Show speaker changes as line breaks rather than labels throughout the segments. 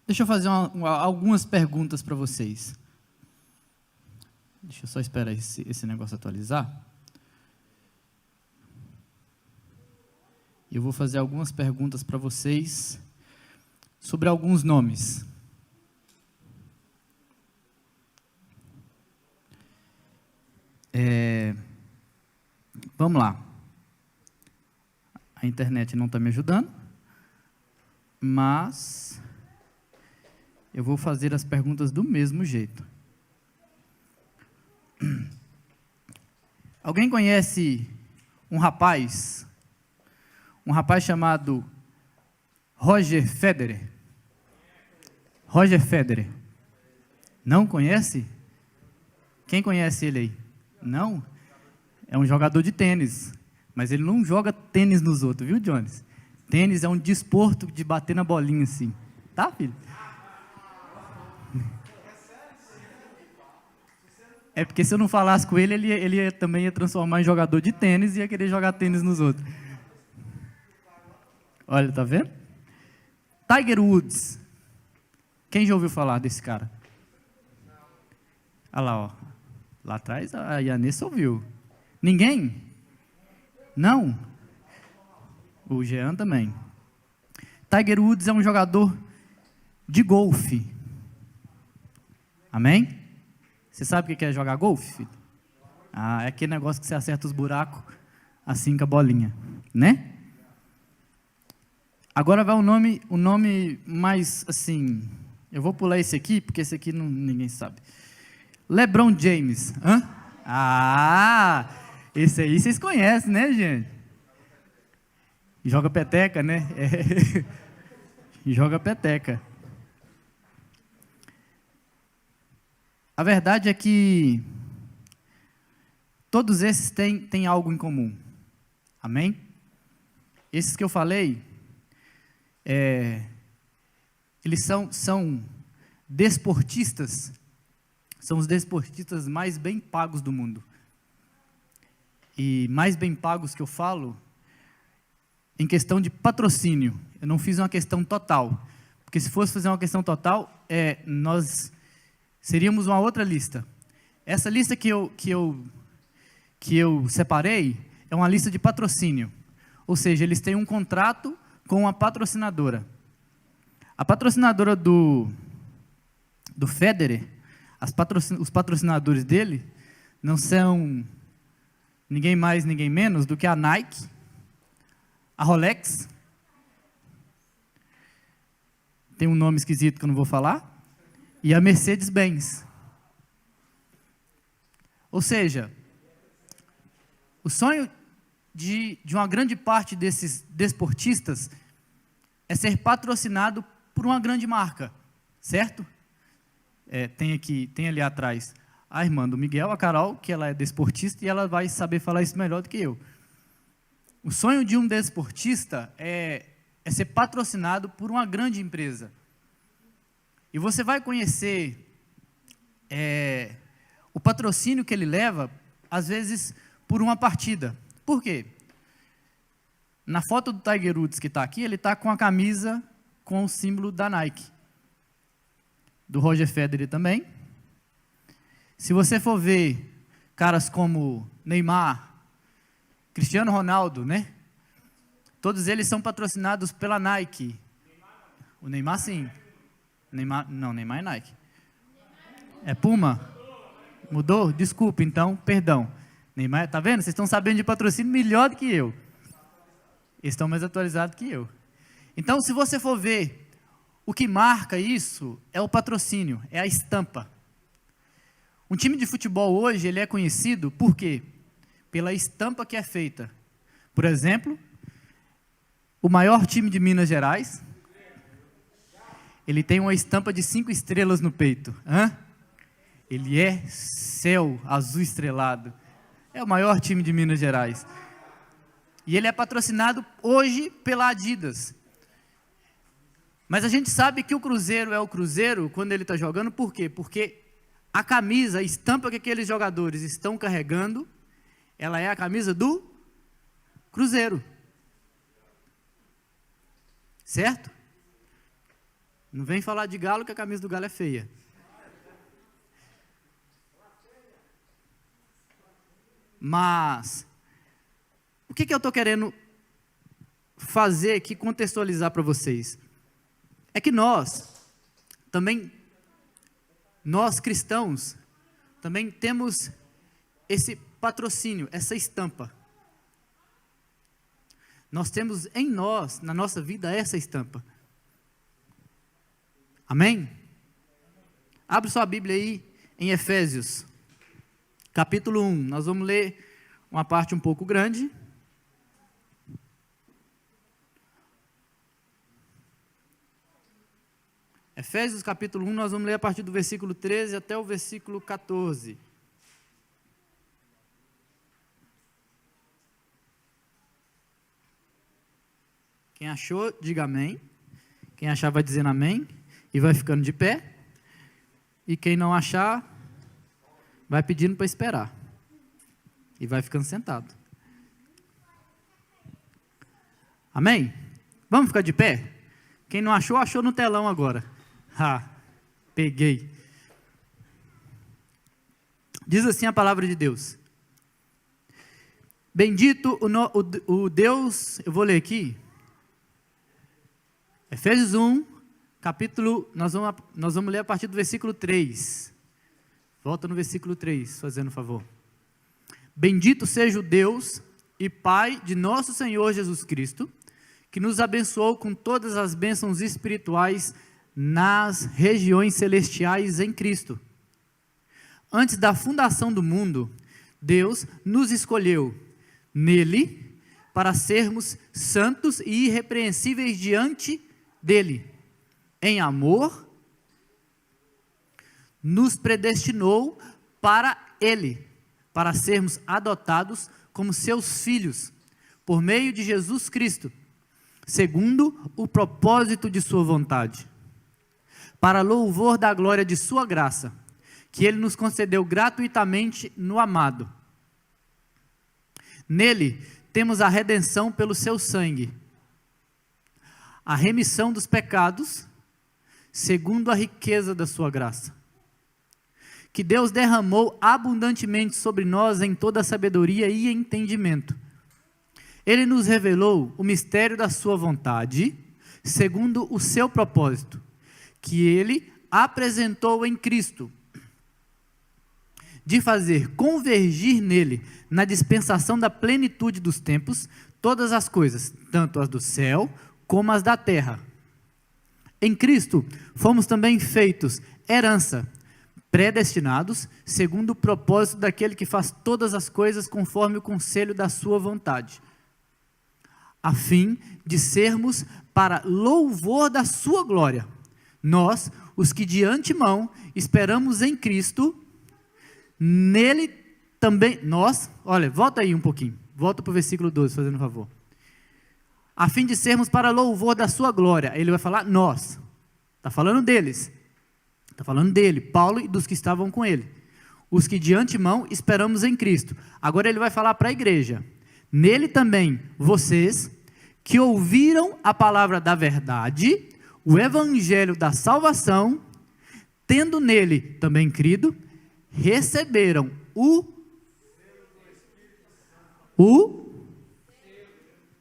Deixa eu fazer algumas perguntas para vocês. Deixa eu só esperar esse negócio atualizar. Eu vou fazer algumas perguntas para vocês sobre alguns nomes. Vamos lá. A internet não está me ajudando, mas eu vou fazer as perguntas do mesmo jeito. Alguém conhece um rapaz chamado Roger Federer? Roger Federer. Não conhece? Quem conhece ele aí? Não? É um jogador de tênis, mas ele não joga tênis nos outros, viu, Jones? Tênis é um desporto de bater na bolinha assim. Tá, filho? É porque se eu não falasse com ele, ele também ia transformar em jogador de tênis e ia querer jogar tênis nos outros. Olha, tá vendo? Tiger Woods. Quem já ouviu falar desse cara? Olha lá, ó. Lá atrás a Yanessa ouviu. Ninguém? Não? O Jean também. Tiger Woods é um jogador de golfe. Amém? Você sabe o que é jogar golfe, filho? É aquele negócio que você acerta os buracos assim com a bolinha, né? Agora vai o nome mais assim. Eu vou pular esse aqui, porque esse aqui ninguém sabe. LeBron James. Hã? Esse aí vocês conhecem, né, gente? Joga peteca, né? Joga peteca. A verdade é que todos esses têm algo em comum. Amém? Esses que eu falei, eles são desportistas, são os desportistas mais bem pagos do mundo. E mais bem pagos que eu falo, em questão de patrocínio. Eu não fiz uma questão total, porque se fosse fazer uma questão total, nós seríamos uma outra lista. Essa lista que eu separei é uma lista de patrocínio. Ou seja, eles têm um contrato com uma patrocinadora. A patrocinadora do Federer, os patrocinadores dele, não são ninguém mais, ninguém menos do que a Nike, a Rolex, tem um nome esquisito que eu não vou falar, e a Mercedes-Benz. Ou seja, o sonho de uma grande parte desses desportistas é ser patrocinado por uma grande marca, certo? Tem ali atrás a irmã do Miguel, a Carol, que ela é desportista e ela vai saber falar isso melhor do que eu. O sonho de um desportista é ser patrocinado por uma grande empresa. E você vai conhecer o patrocínio que ele leva, às vezes, por uma partida. Por quê? Na foto do Tiger Woods que está aqui, ele está com a camisa com o símbolo da Nike. Do Roger Federer também. Se você for ver caras como Neymar, Cristiano Ronaldo, né? Todos eles são patrocinados pela Nike. O Neymar sim. Neymar é Nike. É Puma? Mudou? Desculpa, então, perdão. Neymar, tá vendo? Vocês estão sabendo de patrocínio melhor do que eu. Eles estão mais atualizados que eu. Então, se você for ver, o que marca isso é o patrocínio, é a estampa. Um time de futebol hoje, ele é conhecido por quê? Pela estampa que é feita. Por exemplo, o maior time de Minas Gerais, ele tem uma estampa de 5 estrelas no peito. Ele é céu azul estrelado. É o maior time de Minas Gerais. E ele é patrocinado hoje pela Adidas. Mas a gente sabe que o Cruzeiro é o Cruzeiro quando ele está jogando, por quê? Porque a camisa, a estampa que aqueles jogadores estão carregando, ela é a camisa do Cruzeiro. Certo? Não vem falar de galo que a camisa do galo é feia. Mas, o que eu estou querendo fazer aqui, contextualizar para vocês? É que nós cristãos, também temos esse patrocínio, essa estampa. Nós temos em nós, na nossa vida, essa estampa. Amém? Abre sua Bíblia aí em Efésios, capítulo 1. Nós vamos ler uma parte um pouco grande. Efésios capítulo 1, nós vamos ler a partir do versículo 13 até o versículo 14. Quem achou, diga amém. Quem achar vai dizendo amém e vai ficando de pé. E quem não achar, vai pedindo para esperar. E vai ficando sentado. Amém? Vamos ficar de pé? Quem não achou, achou no telão agora. Peguei. Diz assim a palavra de Deus. Bendito o Deus, eu vou ler aqui. Efésios 1, capítulo, nós vamos ler a partir do versículo 3. Volta no versículo 3, fazendo favor. Bendito seja o Deus e Pai de nosso Senhor Jesus Cristo, que nos abençoou com todas as bênçãos espirituais nas regiões celestiais em Cristo. Antes da fundação do mundo, Deus nos escolheu nele para sermos santos e irrepreensíveis diante dele. Em amor, nos predestinou para ele, para sermos adotados como seus filhos, por meio de Jesus Cristo, segundo o propósito de sua vontade, para louvor da glória de sua graça, que ele nos concedeu gratuitamente no amado. Nele temos a redenção pelo seu sangue, a remissão dos pecados, segundo a riqueza da sua graça, que Deus derramou abundantemente sobre nós em toda sabedoria e entendimento. Ele nos revelou o mistério da sua vontade, segundo o seu propósito, que ele apresentou em Cristo, de fazer convergir nele, na dispensação da plenitude dos tempos, todas as coisas, tanto as do céu como as da terra. Em Cristo, fomos também feitos herança, predestinados, segundo o propósito daquele que faz todas as coisas conforme o conselho da sua vontade, a fim de sermos para louvor da sua glória. Nós, os que de antemão esperamos em Cristo, nele também, volta aí um pouquinho, volta para o versículo 12, fazendo um favor. A fim de sermos para louvor da sua glória. Ele vai falar nós, está falando deles, está falando dele, Paulo e dos que estavam com ele, os que de antemão esperamos em Cristo. Agora ele vai falar para a igreja, nele também vocês, que ouviram a palavra da verdade, o evangelho da salvação, tendo nele também crido, receberam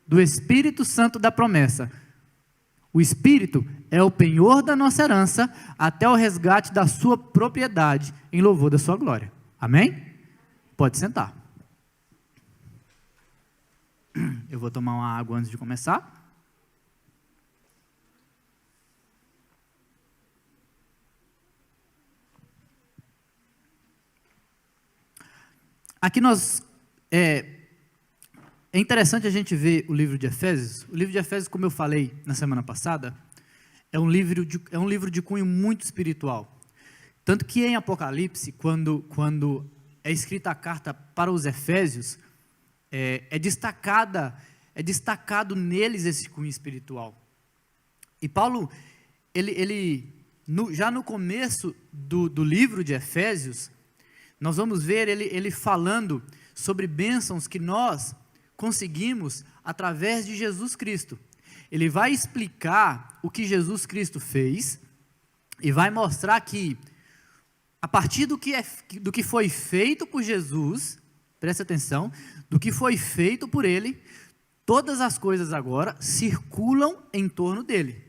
do Espírito Santo da promessa. O Espírito é o penhor da nossa herança, até o resgate da sua propriedade, em louvor da sua glória. Amém? Pode sentar. Eu vou tomar uma água antes de começar. Aqui é interessante a gente ver o livro de Efésios. O livro de Efésios, como eu falei na semana passada, é um livro de cunho muito espiritual. Tanto que em Apocalipse, quando é escrita a carta para os Efésios, é destacado neles esse cunho espiritual. E Paulo, já no começo do livro de Efésios, nós vamos ver ele falando sobre bênçãos que nós conseguimos através de Jesus Cristo. ele vai explicar o que Jesus Cristo fez e vai mostrar que, a partir do que foi feito por Jesus, presta atenção, do que foi feito por ele, todas as coisas agora circulam em torno dele.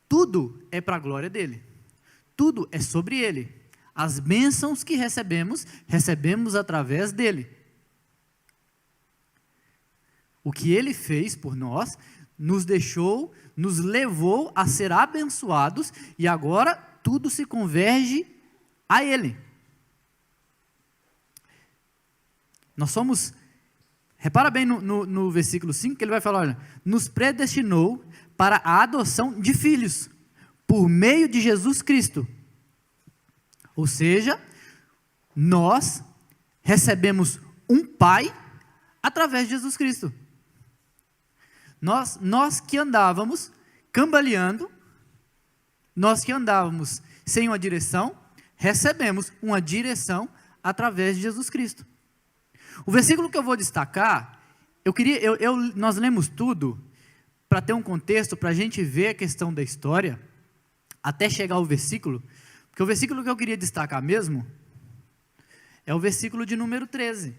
Tudo é para a glória dele. Tudo é sobre ele. As bênçãos que recebemos, recebemos através dele. O que ele fez por nós, nos deixou, nos levou a ser abençoados, e agora tudo se converge a ele. Nós somos, repara bem no versículo 5, que ele vai falar, olha, nos predestinou para a adoção de filhos, por meio de Jesus Cristo. Ou seja, nós recebemos um pai através de Jesus Cristo. Nós que andávamos cambaleando, nós que andávamos sem uma direção, recebemos uma direção através de Jesus Cristo. O versículo que eu vou destacar, nós lemos tudo para ter um contexto, para a gente ver a questão da história, até chegar ao versículo, porque o versículo que eu queria destacar mesmo, é o versículo de número 13.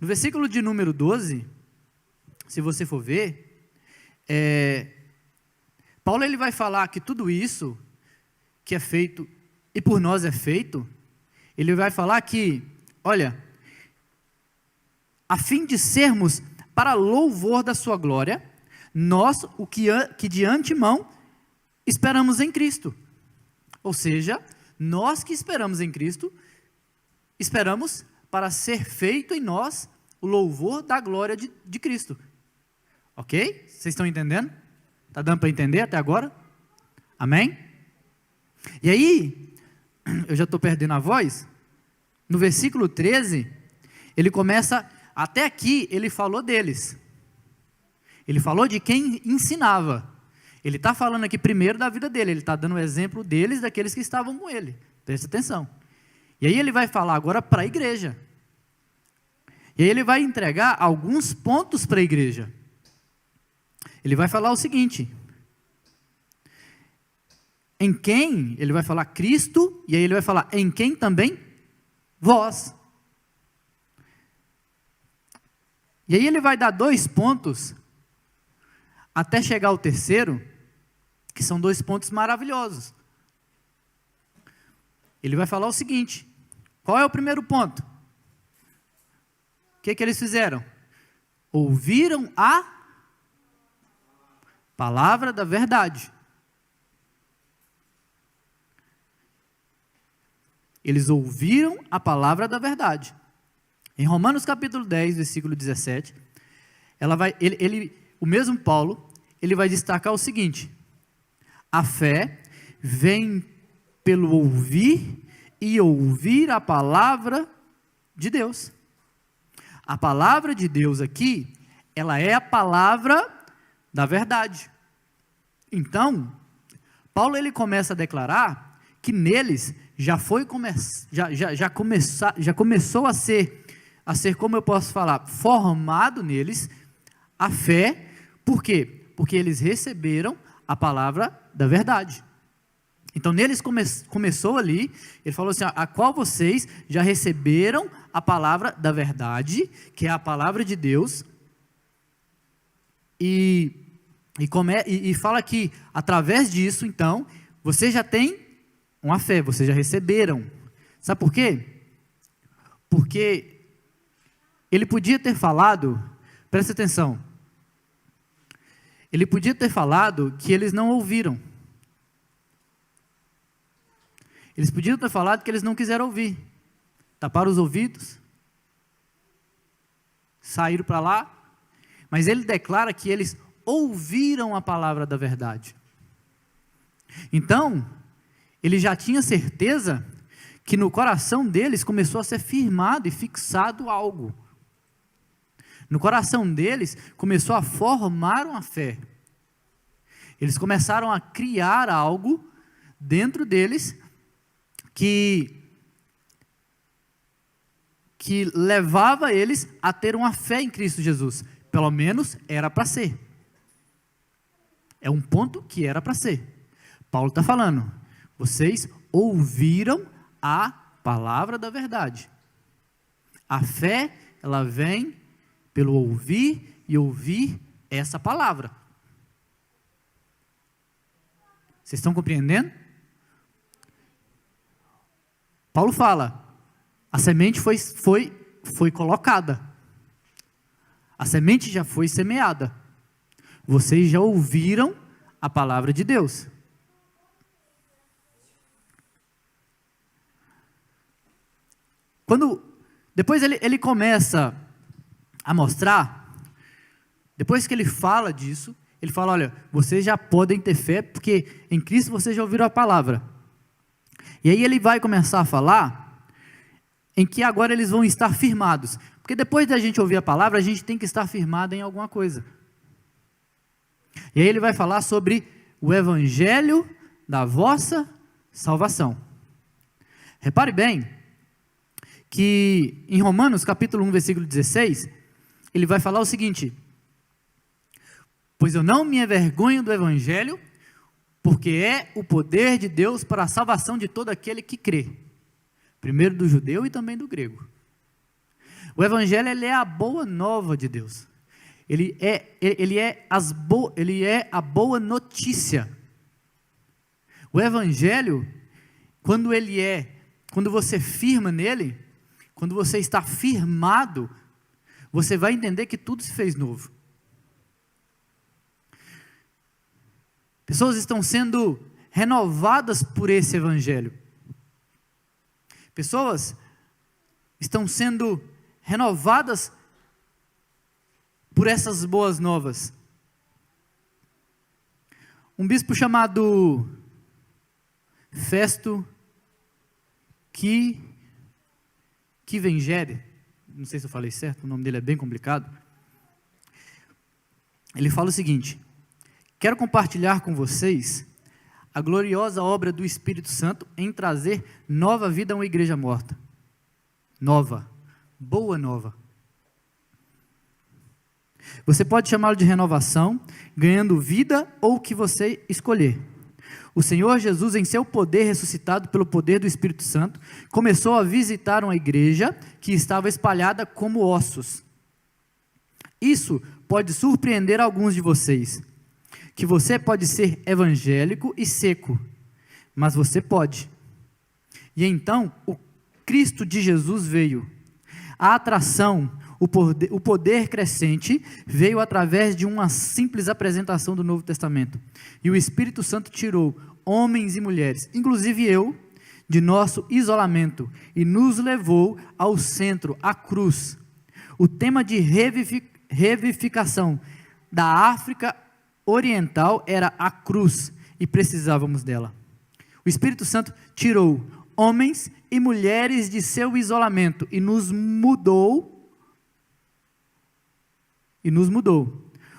No versículo de número 12, se você for ver, Paulo ele vai falar que tudo isso que é feito, e por nós é feito, ele vai falar que, olha, a fim de sermos para louvor da sua glória, nós, o que de antemão esperamos em Cristo. Ou seja, nós que esperamos em Cristo, esperamos para ser feito em nós o louvor da glória de Cristo. Ok? Vocês estão entendendo? Está dando para entender até agora? Amém? E aí, eu já estou perdendo a voz, no versículo 13, ele começa, até aqui ele falou deles. Ele falou de quem ensinava. Ele está falando aqui primeiro da vida dele, ele está dando o exemplo deles, daqueles que estavam com ele. Presta atenção. E aí ele vai falar agora para a igreja. E aí ele vai entregar alguns pontos para a igreja. Ele vai falar o seguinte: em quem, ele vai falar Cristo, e aí ele vai falar em quem também? Vós. E aí ele vai dar 2 pontos, até chegar ao terceiro, que são 2 pontos maravilhosos. Ele vai falar o seguinte: qual é o primeiro ponto? O que eles fizeram? Ouviram a palavra da verdade. Eles ouviram a palavra da verdade. Em Romanos capítulo 10, versículo 17, o mesmo Paulo, ele vai destacar o seguinte: a fé vem pelo ouvir e ouvir a palavra de Deus. A palavra de Deus aqui, ela é a palavra da verdade. Então, Paulo ele começa a declarar que neles já começou a ser, como eu posso falar, formado neles a fé. Por quê? Porque eles receberam a palavra da verdade. Então, neles começou ali, ele falou assim, a qual vocês já receberam a palavra da verdade, que é a palavra de Deus, e fala que, através disso, então, vocês já têm uma fé, vocês já receberam. Sabe por quê? Porque ele podia ter falado, presta atenção, ele podia ter falado que eles não ouviram. Eles podiam ter falado que eles não quiseram ouvir. Taparam os ouvidos, saíram para lá, mas ele declara que eles ouviram a palavra da verdade. Então, ele já tinha certeza que no coração deles começou a ser firmado e fixado algo. No coração deles começou a formar uma fé. Eles começaram a criar algo dentro deles que que levava eles a ter uma fé em Cristo Jesus. Pelo menos era para ser. É um ponto que era para ser. Paulo está falando, vocês ouviram a palavra da verdade. A fé, ela vem pelo ouvir e ouvir essa palavra. Vocês estão compreendendo? Paulo fala, a semente foi colocada. A semente já foi semeada. Vocês já ouviram a palavra de Deus. Depois ele começa a mostrar, depois que ele fala disso, ele fala, olha, vocês já podem ter fé, porque em Cristo vocês já ouviram a palavra. E aí ele vai começar a falar, em que agora eles vão estar firmados. Porque depois da gente ouvir a palavra, a gente tem que estar firmado em alguma coisa. E aí ele vai falar sobre o evangelho da vossa salvação. Repare bem, que em Romanos capítulo 1, versículo 16, ele vai falar o seguinte, pois eu não me envergonho do evangelho, porque é o poder de Deus para a salvação de todo aquele que crê, primeiro do judeu e também do grego. O evangelho, ele é a boa nova de Deus, ele é a boa notícia. O evangelho, quando você firma nele, quando você está firmado, você vai entender que tudo se fez novo. Pessoas estão sendo renovadas por esse evangelho. Pessoas estão sendo renovadas por essas boas novas. Um bispo chamado Festo Kivengere, não sei se eu falei certo, o nome dele é bem complicado. Ele fala o seguinte: quero compartilhar com vocês a gloriosa obra do Espírito Santo em trazer nova vida a uma igreja morta. Nova, boa nova. Você pode chamá-lo de renovação, ganhando vida ou o que você escolher. O Senhor Jesus, em seu poder ressuscitado pelo poder do Espírito Santo, começou a visitar uma igreja que estava espalhada como ossos. Isso pode surpreender alguns de vocês, que você pode ser evangélico e seco, mas você pode. E então, o Cristo de Jesus veio. A atração, o poder crescente veio através de uma simples apresentação do Novo Testamento. E o Espírito Santo tirou homens e mulheres, inclusive eu, de nosso isolamento e nos levou ao centro, à cruz. O tema de revivificação da África Oriental era a cruz e precisávamos dela. O Espírito Santo tirou homens e mulheres de seu isolamento e nos mudou.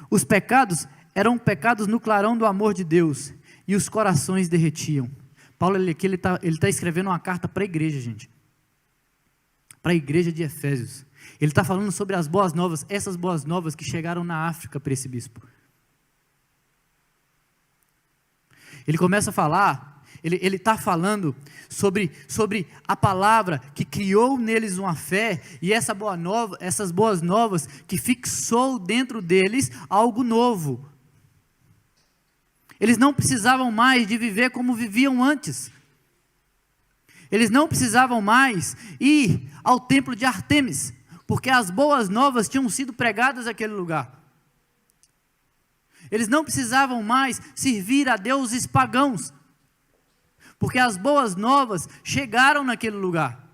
Os pecados eram pecados no clarão do amor de Deus e os corações derretiam. Paulo aqui ele está escrevendo uma carta para a igreja, gente, para a igreja de Efésios. Ele está falando sobre as boas novas, essas boas novas que chegaram na África para esse bispo. Ele começa a falar, ele está falando sobre a palavra que criou neles uma fé, e essas boas novas que fixou dentro deles algo novo. Eles não precisavam mais de viver como viviam antes. Eles não precisavam mais ir ao templo de Artemis, porque as boas novas tinham sido pregadas naquele lugar. Eles não precisavam mais servir a deuses pagãos, porque as boas novas chegaram naquele lugar.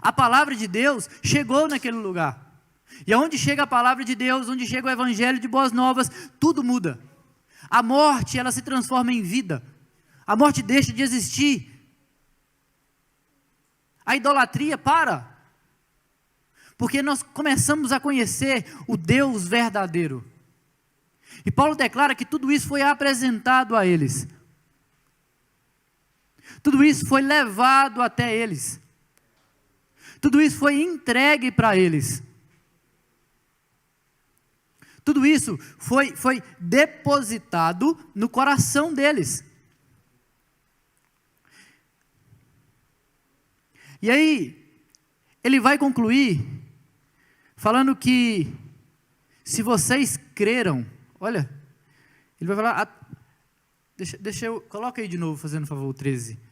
A palavra de Deus chegou naquele lugar. E aonde chega a palavra de Deus, onde chega o evangelho de boas novas, tudo muda. A morte, ela se transforma em vida. A morte deixa de existir. A idolatria para. Porque nós começamos a conhecer o Deus verdadeiro. E Paulo declara que tudo isso foi apresentado a eles. Tudo isso foi levado até eles. Tudo isso foi entregue para eles. Tudo isso foi depositado no coração deles. E aí, ele vai concluir falando que se vocês creram, olha, ele vai falar, deixa eu, coloca aí de novo, fazendo favor, o 13.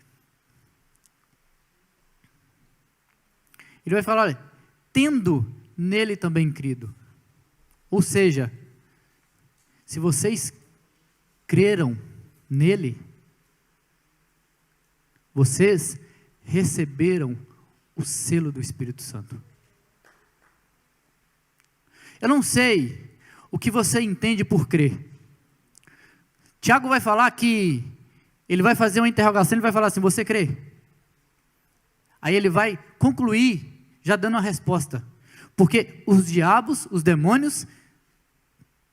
Ele vai falar, olha, tendo nele também crido. Ou seja, se vocês creram nele, vocês receberam o selo do Espírito Santo. Eu não sei o que você entende por crer. Tiago vai falar que ele vai fazer uma interrogação, ele vai falar assim, você crê? Aí ele vai concluir já dando a resposta. Porque os diabos, os demônios,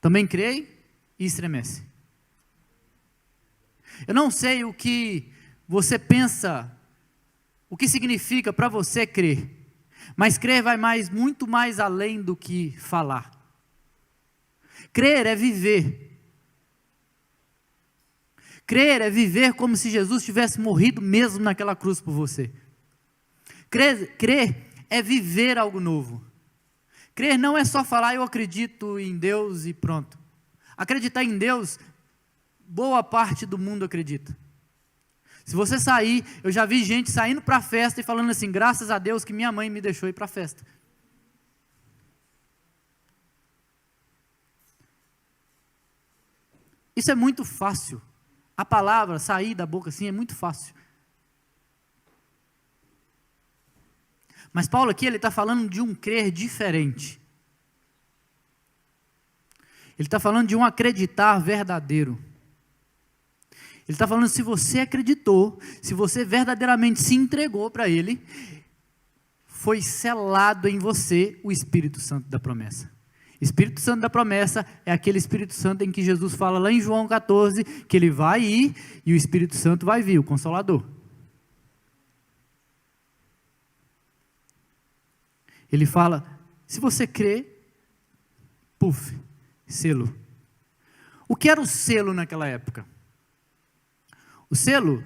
também creem e estremecem. Eu não sei o que você pensa, o que significa para você crer. Mas crer vai muito mais além do que falar. Crer é viver. Crer é viver como se Jesus tivesse morrido mesmo naquela cruz por você. Crer é viver algo novo. Crer não é só falar, eu acredito em Deus e pronto. Acreditar em Deus, boa parte do mundo acredita. Se você sair, eu já vi gente saindo para a festa e falando assim, graças a Deus que minha mãe me deixou ir para a festa. Isso é muito fácil. A palavra sair da boca assim é muito fácil. Mas Paulo aqui, ele está falando de um crer diferente. Ele está falando de um acreditar verdadeiro. Ele está falando, se você acreditou, se você verdadeiramente se entregou para Ele, foi selado em você o Espírito Santo da promessa. Espírito Santo da promessa é aquele Espírito Santo em que Jesus fala lá em João 14, que Ele vai ir e o Espírito Santo vai vir, o Consolador. Ele fala, se você crê, puf, selo. O que era o selo naquela época? O selo,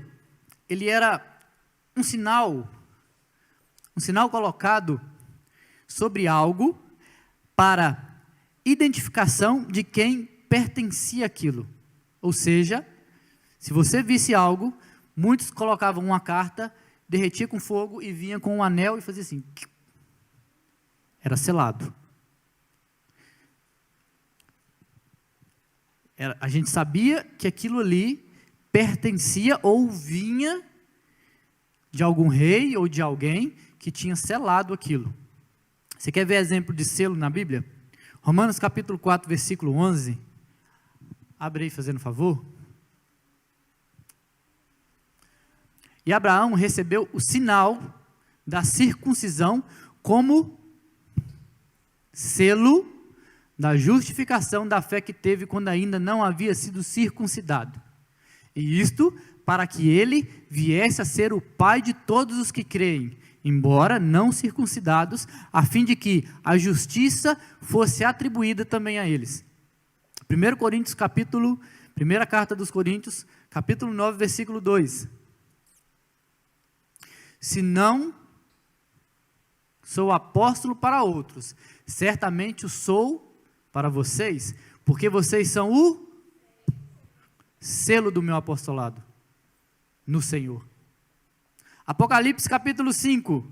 ele era um sinal colocado sobre algo para identificação de quem pertencia àquilo. Ou seja, se você visse algo, muitos colocavam uma carta, derretia com fogo e vinha com um anel e fazia assim. Era selado. A gente sabia que aquilo ali pertencia ou vinha de algum rei ou de alguém que tinha selado aquilo. Você quer ver exemplo de selo na Bíblia? Romanos capítulo 4, versículo 11. Abre aí, fazendo favor. E Abraão recebeu o sinal da circuncisão como selo da justificação da fé que teve quando ainda não havia sido circuncidado. E isto para que ele viesse a ser o pai de todos os que creem, embora não circuncidados, a fim de que a justiça fosse atribuída também a eles. 1 Coríntios capítulo, primeira carta dos Coríntios, capítulo 9, versículo 2. Se não sou apóstolo para outros, certamente o sou para vocês, porque vocês são o selo do meu apostolado no Senhor. Apocalipse capítulo 5.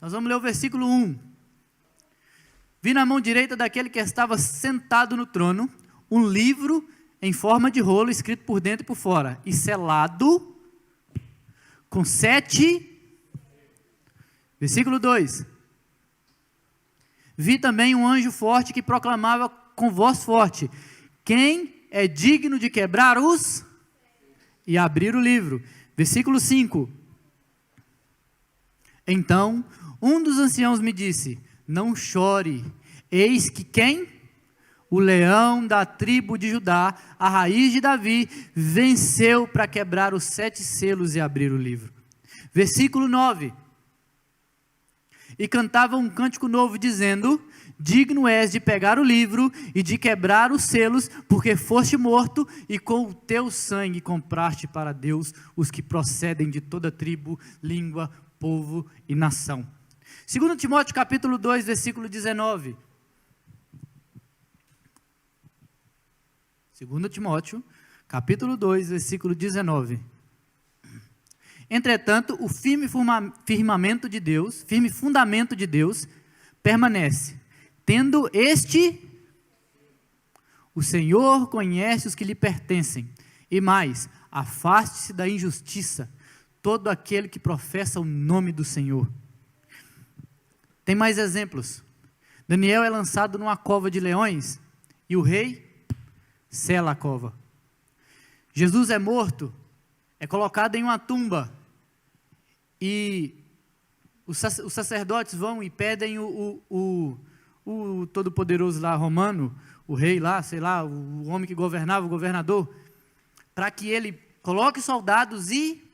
Nós vamos ler o versículo 1. Vi na mão direita daquele que estava sentado no trono um livro em forma de rolo, escrito por dentro e por fora, e selado com 7. Versículo 2. Vi também um anjo forte que proclamava com voz forte: quem é digno de quebrar os e abrir o livro? Versículo 5. Então, um dos anciãos me disse: não chore, eis que quem? O leão da tribo de Judá, a raiz de Davi, venceu para quebrar os 7 selos e abrir o livro. Versículo 9. e cantavam um cântico novo, dizendo: digno és de pegar o livro e de quebrar os selos, porque foste morto e com o teu sangue compraste para Deus os que procedem de toda tribo, língua, povo e nação. 2 Timóteo capítulo 2, versículo 19. 2 Timóteo capítulo 2, versículo 19. Entretanto, o firme fundamento de Deus permanece, tendo o Senhor conhece os que lhe pertencem, e mais, afaste-se da injustiça, todo aquele que professa o nome do Senhor. Tem mais exemplos. Daniel é lançado numa cova de leões, e o rei sela a cova. Jesus é morto, é colocado em uma tumba, e os sacerdotes vão e pedem o todo-poderoso lá romano, o rei lá, sei lá, o homem que governava, o governador, para que ele coloque soldados e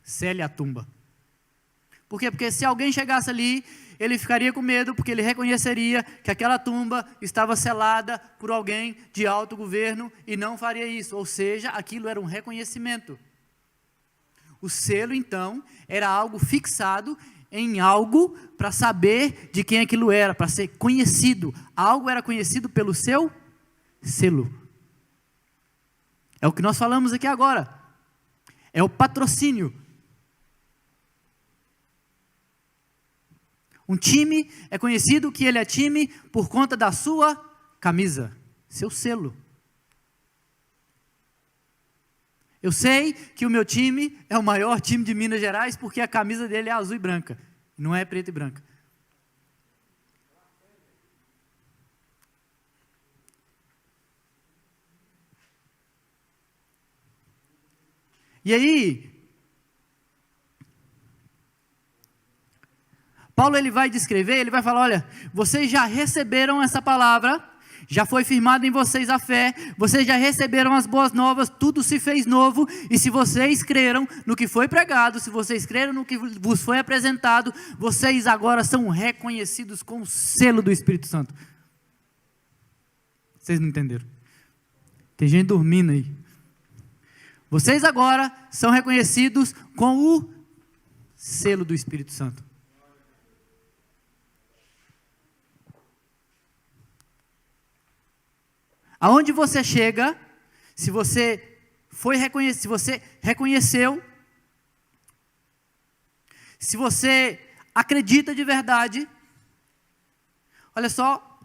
cele a tumba. Por quê? Porque se alguém chegasse ali, ele ficaria com medo, porque ele reconheceria que aquela tumba estava selada por alguém de alto governo e não faria isso, ou seja, aquilo era um reconhecimento. O selo, então, era algo fixado em algo para saber de quem aquilo era, para ser conhecido. Algo era conhecido pelo seu selo. É o que nós falamos aqui agora. É o patrocínio. Um time é conhecido que ele é time por conta da sua camisa, seu selo. Eu sei que o meu time é o maior time de Minas Gerais porque a camisa dele é azul e branca, não é preta e branca. E aí, Paulo ele vai descrever, ele vai falar, olha, vocês já receberam essa palavra, já foi firmado em vocês a fé, vocês já receberam as boas novas, tudo se fez novo, e se vocês creram no que foi pregado, se vocês creram no que vos foi apresentado, vocês agora são reconhecidos com o selo do Espírito Santo. Vocês não entenderam? Tem gente dormindo aí. Vocês agora são reconhecidos com o selo do Espírito Santo. Aonde você chega, se você reconheceu, se você acredita de verdade, olha só,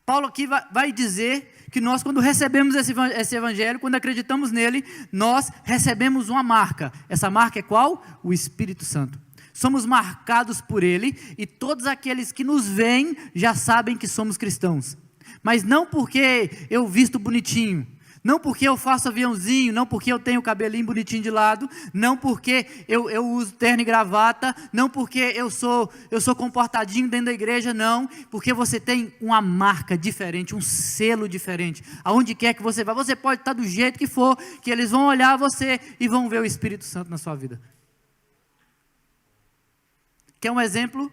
Paulo aqui vai dizer que nós, quando recebemos esse evangelho, quando acreditamos nele, nós recebemos uma marca. Essa marca é qual? O Espírito Santo. Somos marcados por ele, e todos aqueles que nos veem já sabem que somos cristãos. Mas não porque eu visto bonitinho, não porque eu faço aviãozinho, não porque eu tenho o cabelinho bonitinho de lado, não porque eu uso terno e gravata, não porque eu sou comportadinho dentro da igreja, não, porque você tem uma marca diferente, um selo diferente. Aonde quer que você vá, você pode estar do jeito que for, que eles vão olhar você e vão ver o Espírito Santo na sua vida. Quer um exemplo?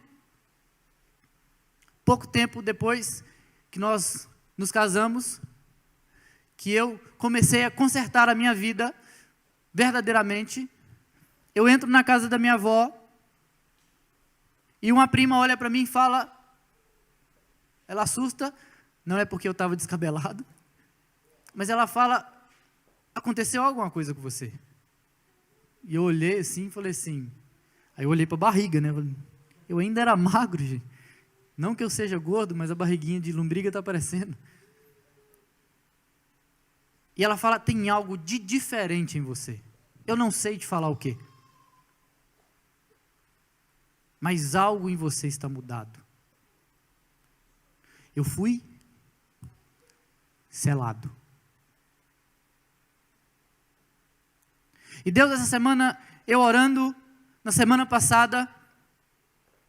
Pouco tempo depois que nós nos casamos, que eu comecei a consertar a minha vida verdadeiramente, eu entro na casa da minha avó, e uma prima olha para mim e fala, ela assusta, não é porque eu estava descabelado, mas ela fala, aconteceu alguma coisa com você? E eu olhei assim e falei assim, aí eu olhei para a barriga, né, eu ainda era magro, gente. Não que eu seja gordo, mas a barriguinha de lombriga está aparecendo. E ela fala, tem algo de diferente em você. Eu não sei te falar o quê. Mas algo em você está mudado. Eu fui selado. E Deus, essa semana, eu orando, na semana passada,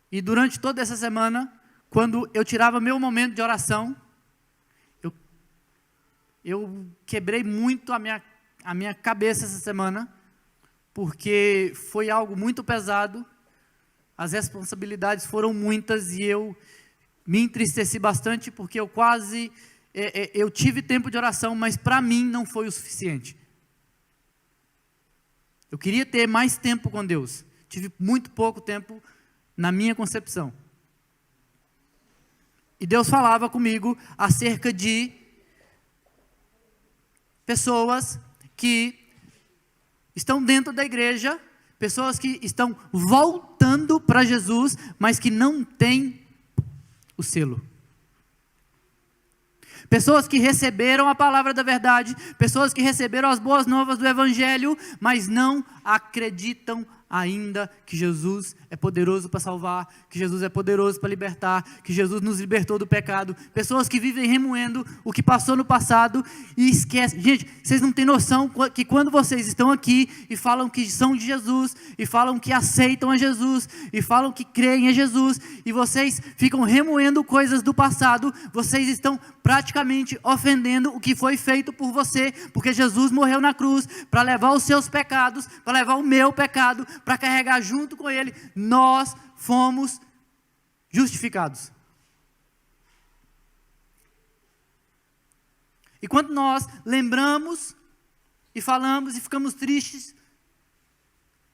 e durante toda essa semana, quando eu tirava meu momento de oração, eu quebrei muito a minha cabeça essa semana, porque foi algo muito pesado. as responsabilidades foram muitas e eu me entristeci bastante porque eu tive tempo de oração, mas para mim não foi o suficiente. Eu queria ter mais tempo com Deus, tive muito pouco tempo na minha concepção. E Deus falava comigo acerca de pessoas que estão dentro da igreja, pessoas que estão voltando para Jesus, mas que não têm o selo. Pessoas que receberam a palavra da verdade, pessoas que receberam as boas novas do Evangelho, mas não acreditam ainda que Jesus é poderoso para salvar, que Jesus é poderoso para libertar, que Jesus nos libertou do pecado. Pessoas que vivem remoendo o que passou no passado e esquecem. Gente, vocês não têm noção que quando vocês estão aqui e falam que são de Jesus, e falam que aceitam a Jesus, e falam que creem em Jesus, e vocês ficam remoendo coisas do passado, vocês estão praticamente ofendendo o que foi feito por você, porque Jesus morreu na cruz para levar os seus pecados, para levar o meu pecado, para carregar junto com Ele. Nós fomos justificados. E quando nós lembramos e falamos e ficamos tristes,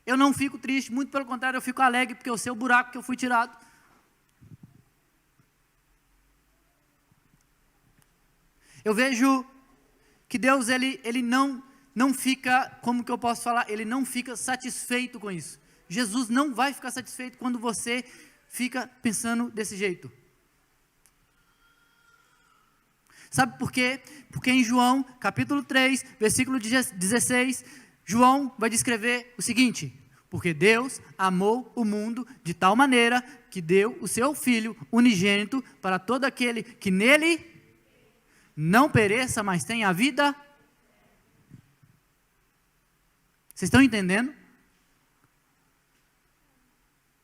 eu não fico triste, muito pelo contrário, eu fico alegre, porque eu sei o buraco que eu fui tirado. Eu vejo que Deus, Ele não fica, como que eu posso falar? Ele não fica satisfeito com isso. Jesus não vai ficar satisfeito quando você fica pensando desse jeito. Sabe por quê? Porque em João, capítulo 3, versículo 16, João vai descrever o seguinte: porque Deus amou o mundo de tal maneira que deu o seu Filho unigênito para todo aquele que nele não pereça, mas tenha a vida. Vocês estão entendendo?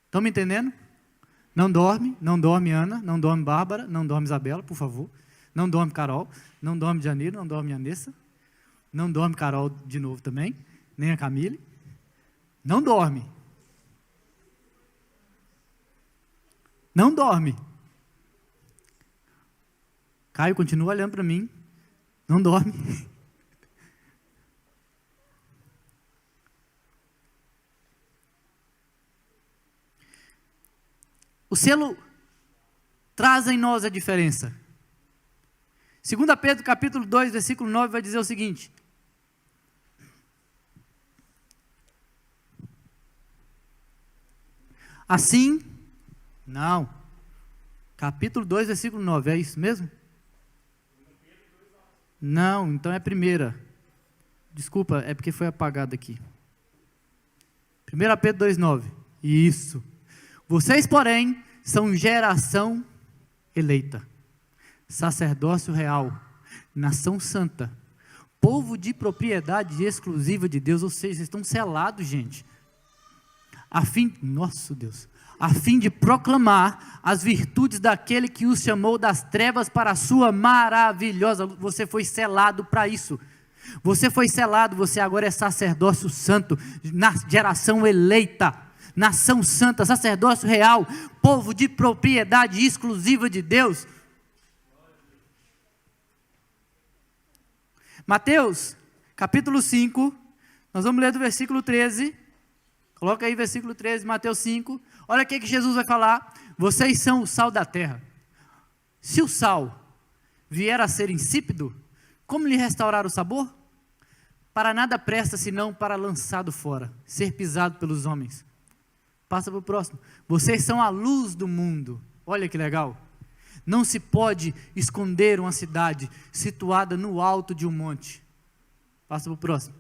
Estão me entendendo? Não dorme Ana, não dorme Bárbara, não dorme Isabela, por favor. Não dorme Carol, não dorme Janeiro, não dorme Anessa. Não dorme Carol de novo também, nem a Camille. Não dorme. Não dorme. Caio continua olhando para mim. Não dorme. O selo traz em nós a diferença. 2 Pedro capítulo 2, versículo 9 vai dizer o seguinte: assim, não, capítulo 2, versículo 9, é isso mesmo? Não, então é a primeira. Desculpa, é porque foi apagado aqui. 1 Pedro 2, 9. Isso. Vocês, porém, são geração eleita, sacerdócio real, nação santa, povo de propriedade exclusiva de Deus. Ou seja, vocês estão selados, gente, a fim de proclamar as virtudes daquele que os chamou das trevas para a sua maravilhosa luz. Você foi selado para isso. Você foi selado, você agora é sacerdócio santo, na geração eleita, nação santa, sacerdócio real, povo de propriedade exclusiva de Deus. Mateus, capítulo 5, nós vamos ler do versículo 13, coloca aí versículo 13, Mateus 5, olha o que Jesus vai falar: vocês são o sal da terra. Se o sal vier a ser insípido, como lhe restaurar o sabor? Para nada presta, senão para lançado fora, ser pisado pelos homens. Passa para o próximo. Vocês são a luz do mundo. Olha que legal. Não se pode esconder uma cidade situada no alto de um monte. Passa para o próximo.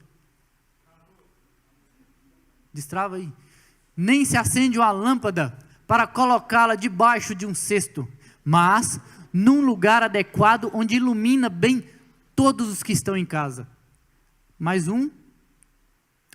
Destrava aí. Nem se acende uma lâmpada para colocá-la debaixo de um cesto, mas num lugar adequado onde ilumina bem todos os que estão em casa. Mais um.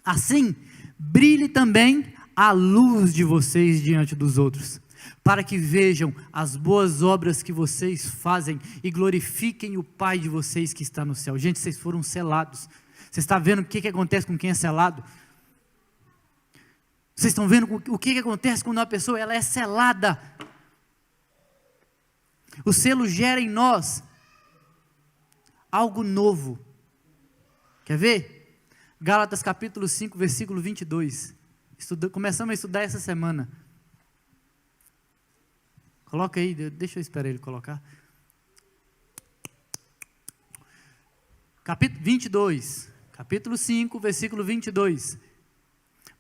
Assim, brilhe também a luz de vocês diante dos outros, para que vejam as boas obras que vocês fazem e glorifiquem o Pai de vocês que está no céu. Gente, vocês foram selados. Você está vendo o que acontece com quem é selado? Vocês estão vendo o que acontece quando uma pessoa ela é selada? O selo gera em nós algo novo. Quer ver? Gálatas capítulo 5, versículo 22. Começamos a estudar essa semana. Coloca aí, deixa eu esperar ele colocar. Capítulo 22, capítulo 5, versículo 22.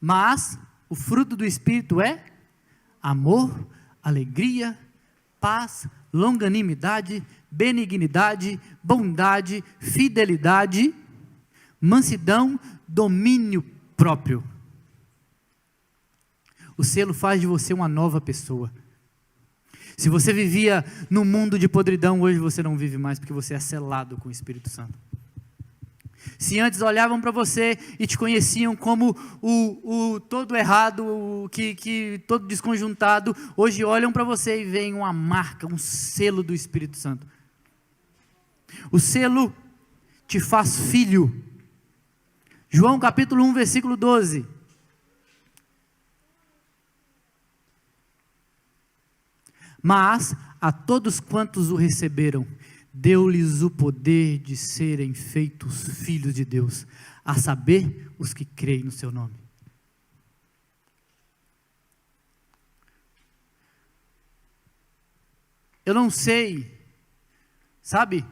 Mas o fruto do Espírito é amor, alegria, paz, longanimidade, benignidade, bondade, fidelidade, mansidão, domínio próprio. O selo faz de você uma nova pessoa. Se você vivia no mundo de podridão, hoje você não vive mais, porque você é selado com o Espírito Santo. Se antes olhavam para você e te conheciam como o todo errado, todo desconjuntado, hoje olham para você e veem uma marca, um selo do Espírito Santo. O selo te faz filho. João capítulo 1, versículo 12. Mas a todos quantos o receberam, deu-lhes o poder de serem feitos filhos de Deus, a saber, os que creem no seu nome. Eu não sei, sabe,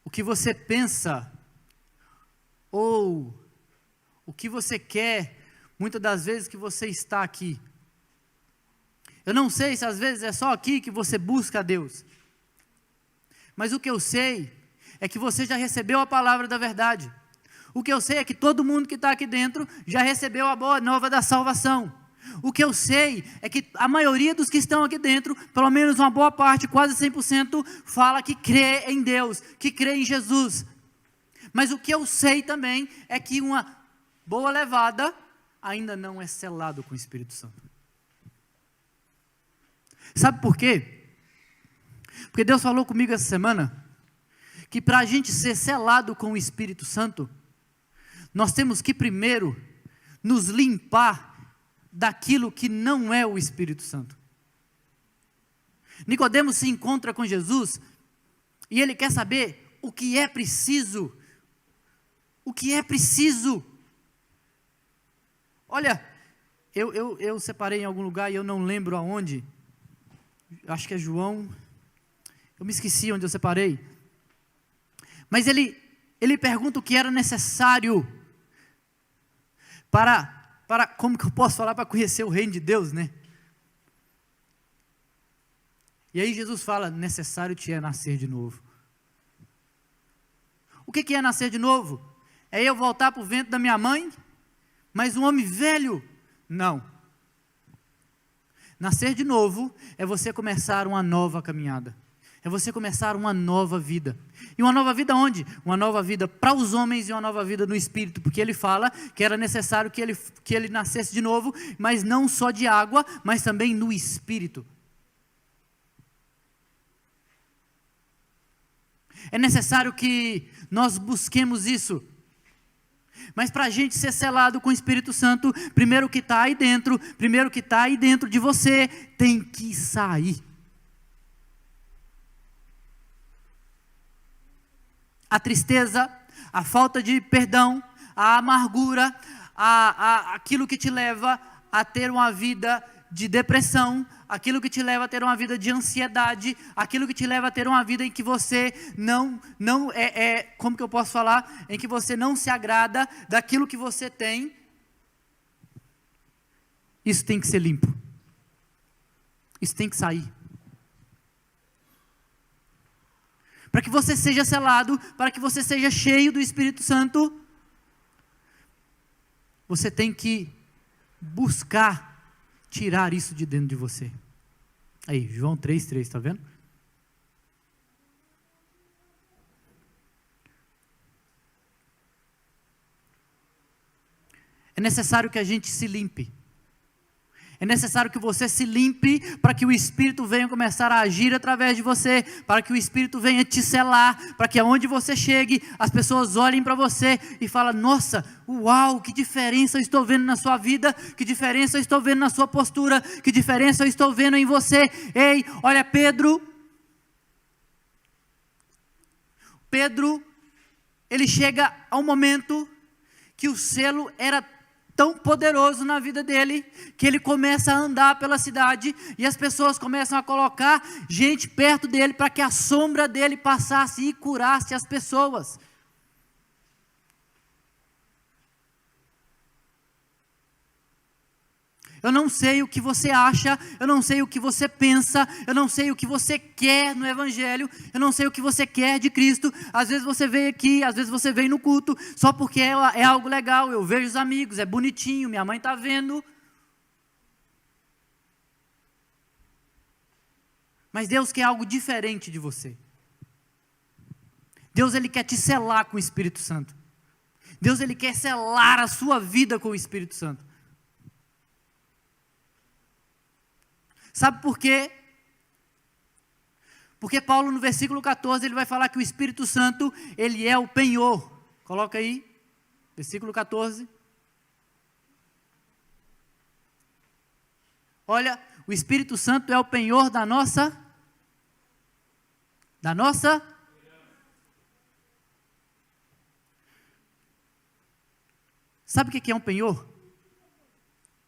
o que você pensa, ou o que você quer, muitas das vezes que você está aqui. Eu não sei se às vezes é só aqui que você busca a Deus. Mas o que eu sei é que você já recebeu a palavra da verdade. O que eu sei é que todo mundo que está aqui dentro já recebeu a boa nova da salvação. O que eu sei é que a maioria dos que estão aqui dentro, pelo menos uma boa parte, quase 100%, fala que crê em Deus, que crê em Jesus. Mas o que eu sei também é que uma boa levada ainda não é selado com o Espírito Santo. Sabe por quê? Porque Deus falou comigo essa semana, que para a gente ser selado com o Espírito Santo, nós temos que primeiro nos limpar daquilo que não é o Espírito Santo. Nicodemos se encontra com Jesus, e ele quer saber o que é preciso. O que é preciso? Olha, eu separei em algum lugar e eu não lembro aonde. Acho que é João. Eu me esqueci onde eu separei. Mas ele pergunta o que era necessário para como que eu posso falar, para conhecer o reino de Deus, né? E aí Jesus fala, necessário te é nascer de novo. O que é nascer de novo? É eu voltar para o ventre da minha mãe? Mas um homem velho? Não. Nascer de novo é você começar uma nova caminhada. É você começar uma nova vida. E uma nova vida onde? Uma nova vida para os homens e uma nova vida no Espírito. Porque ele fala que era necessário que ele nascesse de novo, mas não só de água, mas também no Espírito. É necessário que nós busquemos isso. Mas para a gente ser selado com o Espírito Santo, primeiro que está aí dentro de você, tem que sair. A tristeza, a falta de perdão, a amargura, aquilo que te leva a ter uma vida de depressão, aquilo que te leva a ter uma vida de ansiedade, aquilo que te leva a ter uma vida em que você como que eu posso falar? Em que você não se agrada daquilo que você tem. Isso tem que ser limpo. Isso tem que sair. Para que você seja selado, para que você seja cheio do Espírito Santo, você tem que buscar tirar isso de dentro de você. Aí, João 3:3, está vendo? É necessário que a gente se limpe. É necessário que você se limpe para que o Espírito venha começar a agir através de você, para que o Espírito venha te selar, para que aonde você chegue, as pessoas olhem para você e falem: nossa, uau, que diferença eu estou vendo na sua vida, que diferença eu estou vendo na sua postura, que diferença eu estou vendo em você. Ei, olha Pedro, ele chega a um momento que o selo era tão poderoso na vida dele, que ele começa a andar pela cidade, e as pessoas começam a colocar gente perto dele, para que a sombra dele passasse e curasse as pessoas. Eu não sei o que você acha, eu não sei o que você pensa, eu não sei o que você quer no Evangelho, eu não sei o que você quer de Cristo. Às vezes você vem aqui, às vezes você vem no culto, só porque é algo legal, eu vejo os amigos, é bonitinho, minha mãe está vendo. Mas Deus quer algo diferente de você. Deus, Ele quer te selar com o Espírito Santo. Deus, Ele quer selar a sua vida com o Espírito Santo. Sabe por quê? Porque Paulo, no versículo 14, ele vai falar que o Espírito Santo, ele é o penhor. Coloca aí, versículo 14. Olha, o Espírito Santo é o penhor da nossa. Sabe o que é um penhor?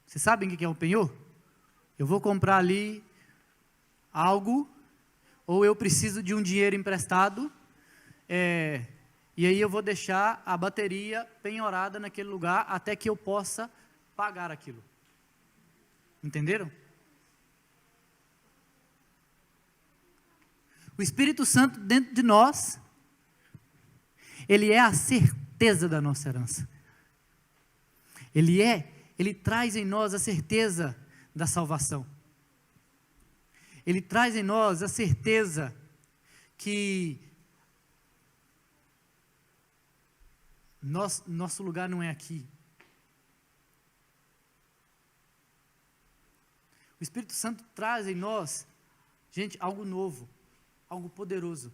Vocês sabem o que é um penhor? Eu vou comprar ali algo, ou eu preciso de um dinheiro emprestado, e aí eu vou deixar a bateria penhorada naquele lugar, até que eu possa pagar aquilo. Entenderam? O Espírito Santo dentro de nós, ele é a certeza da nossa herança. Ele traz em nós a certeza da salvação. Ele traz em nós a certeza que nosso lugar não é aqui. O Espírito Santo traz em nós, gente, algo novo, algo poderoso.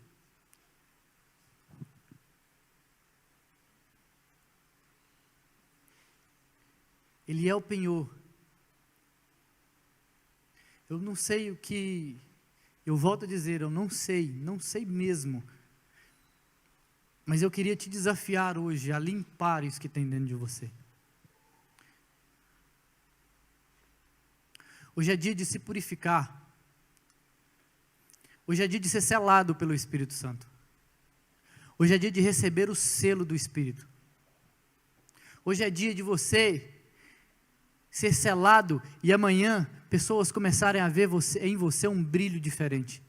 Ele é o penhor. Eu não sei o que, eu volto a dizer, eu não sei mesmo. Mas eu queria te desafiar hoje a limpar isso que tem dentro de você. Hoje é dia de se purificar. Hoje é dia de ser selado pelo Espírito Santo. Hoje é dia de receber o selo do Espírito. Hoje é dia de você ser selado e amanhã pessoas começarem a ver em você um brilho diferente.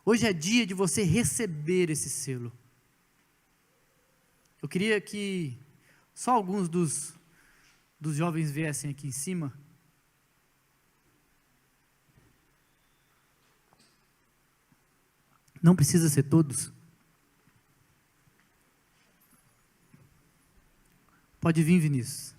Hoje é dia de você receber esse selo. Eu queria que só alguns dos jovens viessem aqui em cima. Não precisa ser todos. Pode vir, Vinícius.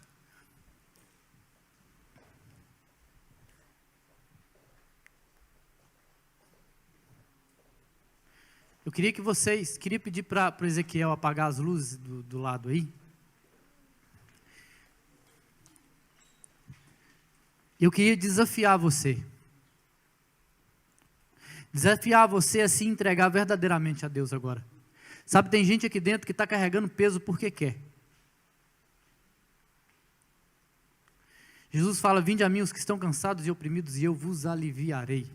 Eu queria pedir para o Ezequiel apagar as luzes do lado aí. Eu queria desafiar você. Desafiar você a se entregar verdadeiramente a Deus agora. Sabe, tem gente aqui dentro que está carregando peso porque quer. Jesus fala: vinde a mim os que estão cansados e oprimidos, e eu vos aliviarei.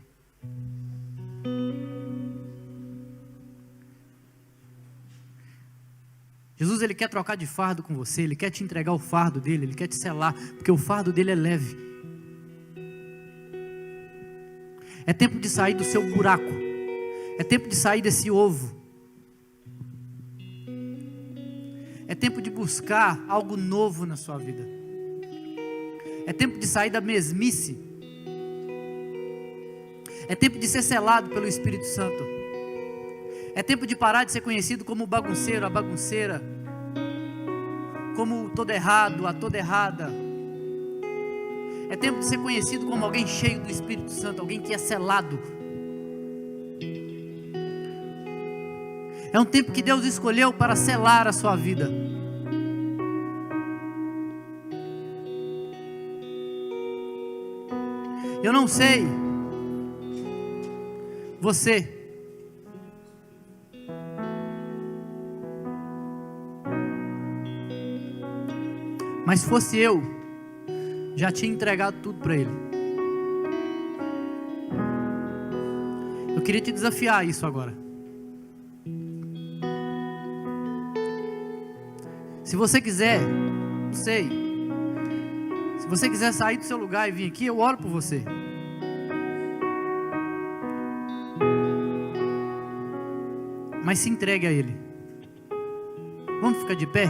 Jesus, Ele quer trocar de fardo com você, Ele quer te entregar o fardo dele, Ele quer te selar, porque o fardo dele é leve. É tempo de sair do seu buraco, é tempo de sair desse ovo, é tempo de buscar algo novo na sua vida, é tempo de sair da mesmice, é tempo de ser selado pelo Espírito Santo, é tempo de parar de ser conhecido como o bagunceiro, a bagunceira, como o todo errado, a toda errada. É tempo de ser conhecido como alguém cheio do Espírito Santo, alguém que é selado. É um tempo que Deus escolheu para selar a sua vida. Eu não sei você, mas se fosse eu, já tinha entregado tudo para Ele. Eu queria te desafiar a isso agora. Se você quiser, não sei, se você quiser sair do seu lugar e vir aqui, eu oro por você. Mas se entregue a Ele. Vamos ficar de pé?